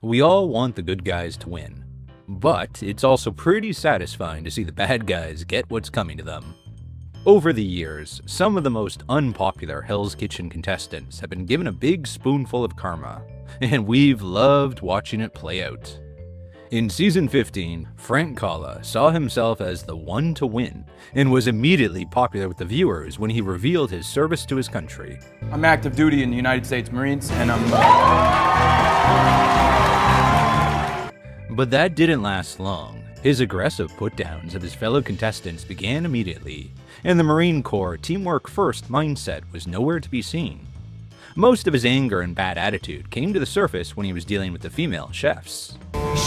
We all want the good guys to win, but it's also pretty satisfying to see the bad guys get what's coming to them. Over the years, some of the most unpopular Hell's Kitchen contestants have been given a big spoonful of karma, and we've loved watching it play out. In season 15, Frank Calla saw himself as the one to win, and was immediately popular with the viewers when he revealed his service to his country. I'm active duty in the United States Marines, and But that didn't last long. His aggressive put-downs of his fellow contestants began immediately, and the Marine Corps teamwork first mindset was nowhere to be seen. Most of his anger and bad attitude came to the surface when he was dealing with the female chefs.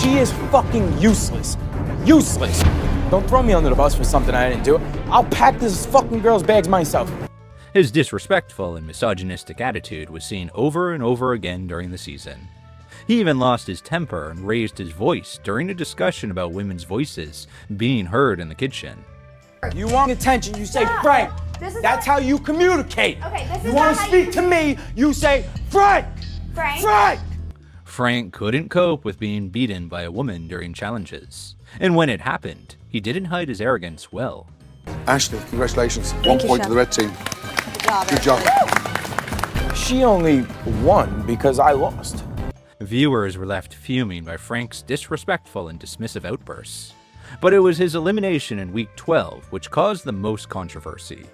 she is fucking useless. Useless. Don't throw me under the bus for something I didn't do. I'll pack this fucking girl's bags myself. His disrespectful and misogynistic attitude was seen over and over again during the season. He even lost his temper and raised his voice during a discussion about women's voices being heard in the kitchen. You want attention, you say, Frank. That's how you communicate. Okay, this is you want to speak to me, you say, Frank! Frank? Frank! Frank couldn't cope with being beaten by a woman during challenges, and when it happened, he didn't hide his arrogance well. Ashley, congratulations. 1 point to the red team. Good job. She only won because I lost. Viewers were left fuming by Frank's disrespectful and dismissive outbursts, but it was his elimination in week 12 which caused the most controversy.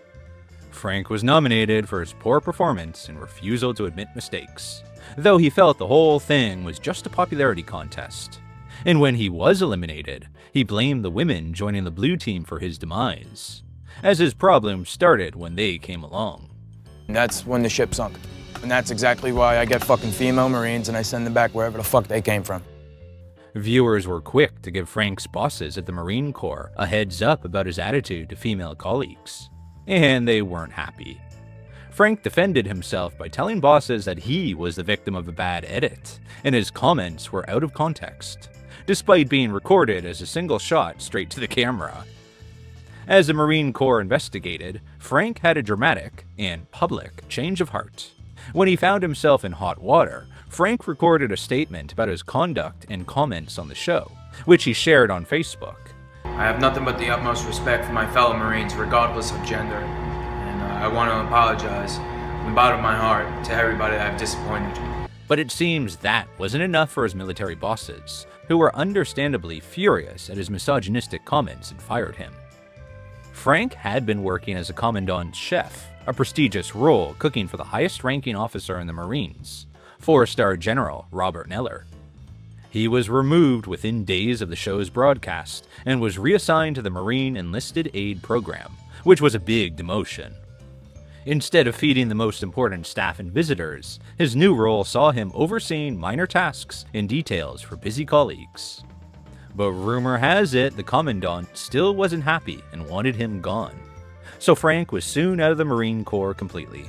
Frank was nominated for his poor performance and refusal to admit mistakes, though he felt the whole thing was just a popularity contest. And when he was eliminated, he blamed the women joining the blue team for his demise, as his problems started when they came along. That's when the ship sunk. And that's exactly why I get fucking female Marines and I send them back wherever the fuck they came from. Viewers were quick to give Frank's bosses at the Marine Corps a heads up about his attitude to female colleagues, and they weren't happy. Frank defended himself by telling bosses that he was the victim of a bad edit, and his comments were out of context, despite being recorded as a single shot straight to the camera. As the Marine Corps investigated, Frank had a dramatic and public change of heart. When he found himself in hot water, Frank recorded a statement about his conduct and comments on the show, which he shared on Facebook. I have nothing but the utmost respect for my fellow Marines, regardless of gender, and I want to apologize from the bottom of my heart to everybody that I've disappointed. But it seems that wasn't enough for his military bosses, who were understandably furious at his misogynistic comments and fired him. Frank had been working as a commandant's chef, a prestigious role cooking for the highest-ranking officer in the Marines, 4-star General Robert Neller. He was removed within days of the show's broadcast and was reassigned to the Marine Enlisted Aid Program, which was a big demotion. Instead of feeding the most important staff and visitors, his new role saw him overseeing minor tasks and details for busy colleagues. But rumor has it the Commandant still wasn't happy and wanted him gone, so Frank was soon out of the Marine Corps completely.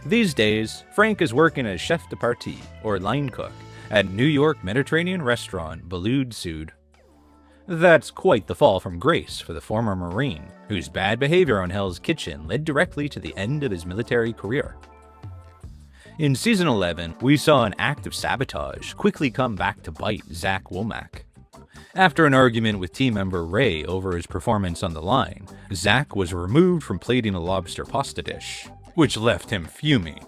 These days, Frank is working as chef de partie, or line cook, at New York Mediterranean restaurant Boulud Sud. That's quite the fall from grace for the former Marine, whose bad behavior on Hell's Kitchen led directly to the end of his military career. In season 11, we saw an act of sabotage quickly come back to bite Zach Wolmarmac. After an argument with team member Ray over his performance on the line, Zach was removed from plating a lobster pasta dish, which left him fuming.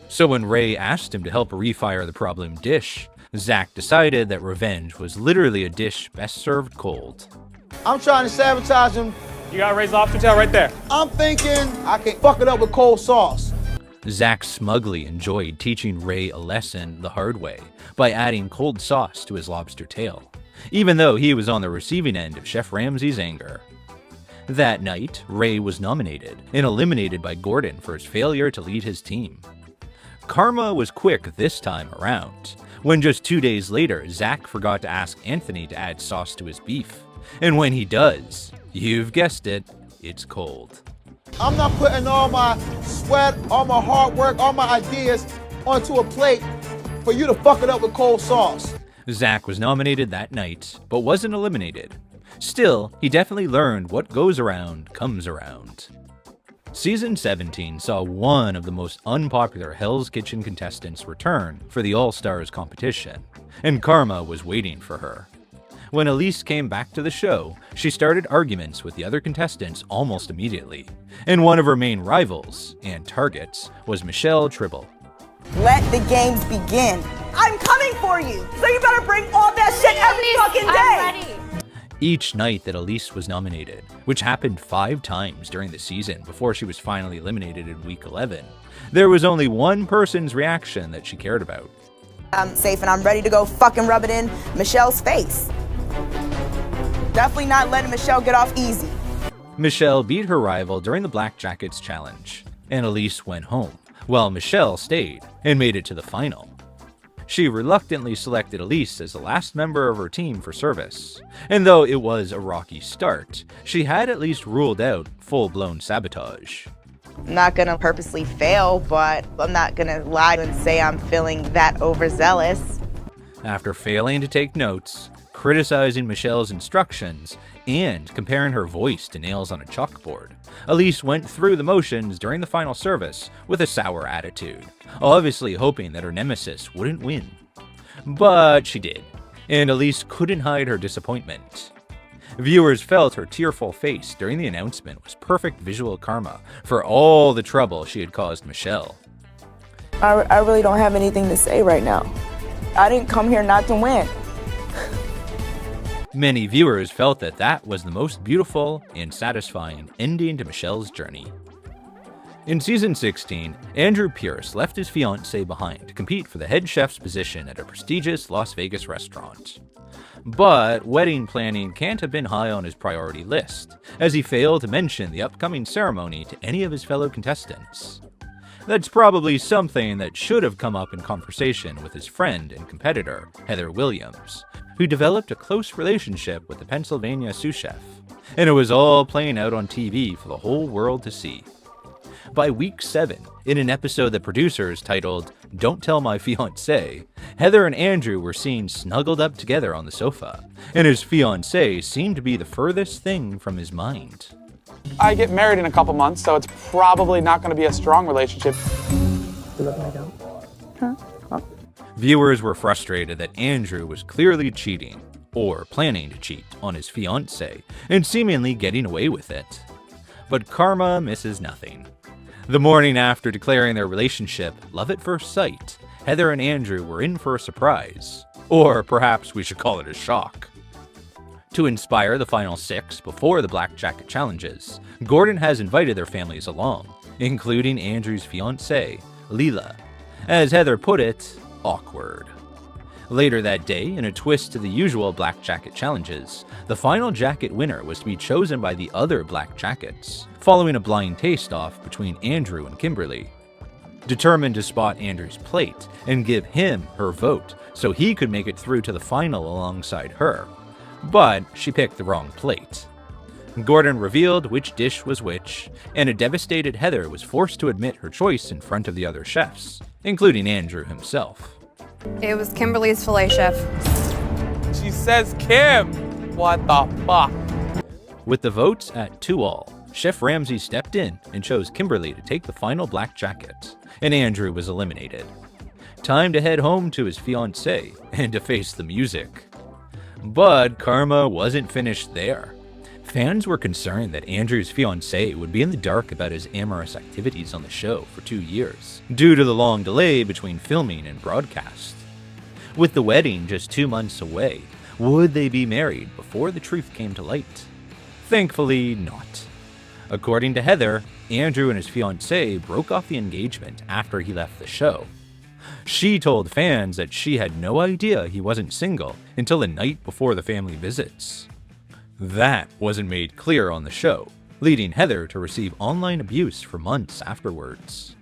So when Ray asked him to help refire the problem dish, Zach decided that revenge was literally a dish best served cold. I'm trying to sabotage him. You got Ray's lobster tail right there. I'm thinking I can fuck it up with cold sauce. Zach smugly enjoyed teaching Ray a lesson the hard way by adding cold sauce to his lobster tail, even though he was on the receiving end of Chef Ramsay's anger. That night, Ray was nominated and eliminated by Gordon for his failure to lead his team. Karma was quick this time around, when just 2 days later, Zach forgot to ask Anthony to add sauce to his beef. And when he does, you've guessed it, it's cold. I'm not putting all my sweat, all my hard work, all my ideas onto a plate for you to fuck it up with cold sauce. Zach was nominated that night, but wasn't eliminated. Still, he definitely learned what goes around comes around. Season 17 saw one of the most unpopular Hell's Kitchen contestants return for the All-Stars competition, and karma was waiting for her. When Elise came back to the show, she started arguments with the other contestants almost immediately, and one of her main rivals, and targets, was Elise Trible. Let the games begin. I'm coming for you, so you better bring all that shit every fucking day. I'm ready. Each night that Elise was nominated, which happened 5 times during the season before she was finally eliminated in week 11, there was only one person's reaction that she cared about. I'm safe and I'm ready to go fucking rub it in Michelle's face. Definitely not letting Michelle get off easy. Michelle beat her rival during the Black Jackets challenge, and Elise went home, while Michelle stayed and made it to the final. She reluctantly selected Elise as the last member of her team for service, and though it was a rocky start, she had at least ruled out full-blown sabotage. I'm not gonna purposely fail, but I'm not gonna lie and say I'm feeling that overzealous. After failing to take notes, criticizing Michelle's instructions, and comparing her voice to nails on a chalkboard, Elise went through the motions during the final service with a sour attitude, obviously hoping that her nemesis wouldn't win. But she did, and Elise couldn't hide her disappointment. Viewers felt her tearful face during the announcement was perfect visual karma for all the trouble she had caused Michelle. I really don't have anything to say right now. I didn't come here not to win. Many viewers felt that that was the most beautiful and satisfying ending to Michelle's journey. In season 16, Andrew Pierce left his fiancée behind to compete for the head chef's position at a prestigious Las Vegas restaurant. But wedding planning can't have been high on his priority list, as he failed to mention the upcoming ceremony to any of his fellow contestants. That's probably something that should have come up in conversation with his friend and competitor, Heather Williams, who developed a close relationship with the Pennsylvania sous chef, and it was all playing out on TV for the whole world to see. By week 7, in an episode that producers titled Don't Tell My Fiancé, Heather and Andrew were seen snuggled up together on the sofa, and his fiancé seemed to be the furthest thing from his mind. I get married in a couple months, so it's probably not going to be a strong relationship. Viewers were frustrated that Andrew was clearly cheating, or planning to cheat, on his fiancée, and seemingly getting away with it. But karma misses nothing. The morning after declaring their relationship love at first sight, Heather and Andrew were in for a surprise. Or perhaps we should call it a shock. To inspire the final 6 before the Black Jacket challenges, Gordon has invited their families along, including Andrew's fiancée, Leela. As Heather put it, awkward. Later that day, in a twist to the usual Black Jacket challenges, the final jacket winner was to be chosen by the other Black Jackets, following a blind taste-off between Andrew and Kimberly. Determined to spot Andrew's plate and give him her vote so he could make it through to the final alongside her. But she picked the wrong plate. Gordon revealed which dish was which, and a devastated Heather was forced to admit her choice in front of the other chefs, including Andrew himself. It was Kimberly's filet chef. She says Kim. What the fuck? With the votes at 2-all, Chef Ramsay stepped in and chose Kimberly to take the final Black Jacket, and Andrew was eliminated. Time to head home to his fiancée and to face the music. But karma wasn't finished there. Fans were concerned that Andrew's fiancée would be in the dark about his amorous activities on the show for 2 years, due to the long delay between filming and broadcast. With the wedding just 2 months away, would they be married before the truth came to light? Thankfully, not. According to Heather, Andrew and his fiancée broke off the engagement after he left the show. She told fans that she had no idea he wasn't single until the night before the family visits. That wasn't made clear on the show, leading Heather to receive online abuse for months afterwards.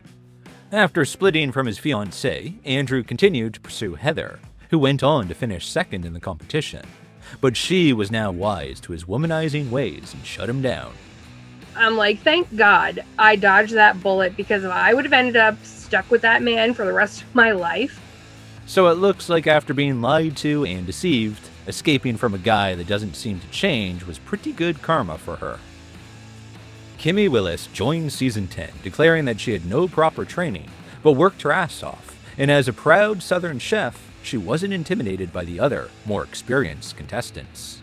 After splitting from his fiancée, Andrew continued to pursue Heather, who went on to finish second in the competition. But she was now wise to his womanizing ways and shut him down. I'm like, thank God I dodged that bullet, because if I would have ended up stuck with that man for the rest of my life. So it looks like after being lied to and deceived, escaping from a guy that doesn't seem to change was pretty good karma for her. Kimmy Willis joined season 10, declaring that she had no proper training, but worked her ass off, and as a proud Southern chef, she wasn't intimidated by the other, more experienced contestants.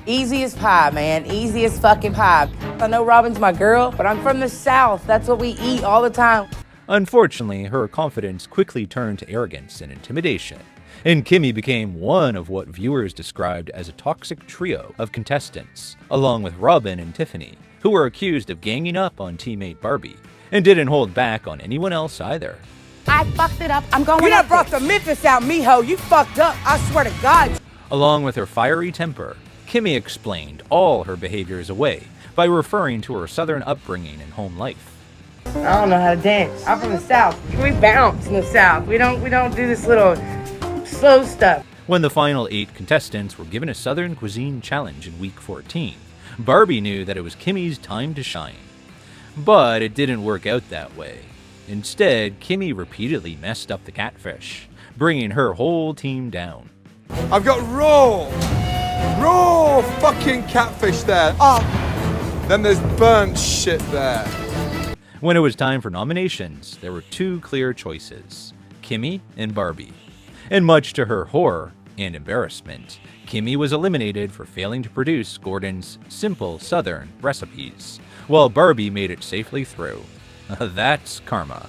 Easy as pie, man. Easy as fucking pie. I know Robin's my girl, but I'm from the South. That's what we eat all the time. Unfortunately, her confidence quickly turned to arrogance and intimidation, and Kimmy became one of what viewers described as a toxic trio of contestants, along with Robin and Tiffany, who were accused of ganging up on teammate Barbie, and didn't hold back on anyone else either. I fucked it up. I'm going You up done brought the Memphis out, mijo. You fucked up. I swear to God. Along with her fiery temper, Kimmy explained all her behaviors away by referring to her Southern upbringing and home life. I don't know how to dance. I'm from the South. We bounce in the South. We don't do this little slow stuff. When the final 8 contestants were given a Southern cuisine challenge in week 14, Barbie knew that it was Kimmy's time to shine. But it didn't work out that way. Instead, Kimmy repeatedly messed up the catfish, bringing her whole team down. I've got raw fucking catfish there. Then there's burnt shit there. When it was time for nominations, there were 2 clear choices, Kimmy and Barbie. And much to her horror and embarrassment, Kimmy was eliminated for failing to produce Gordon's simple Southern recipes, while Barbie made it safely through. That's karma.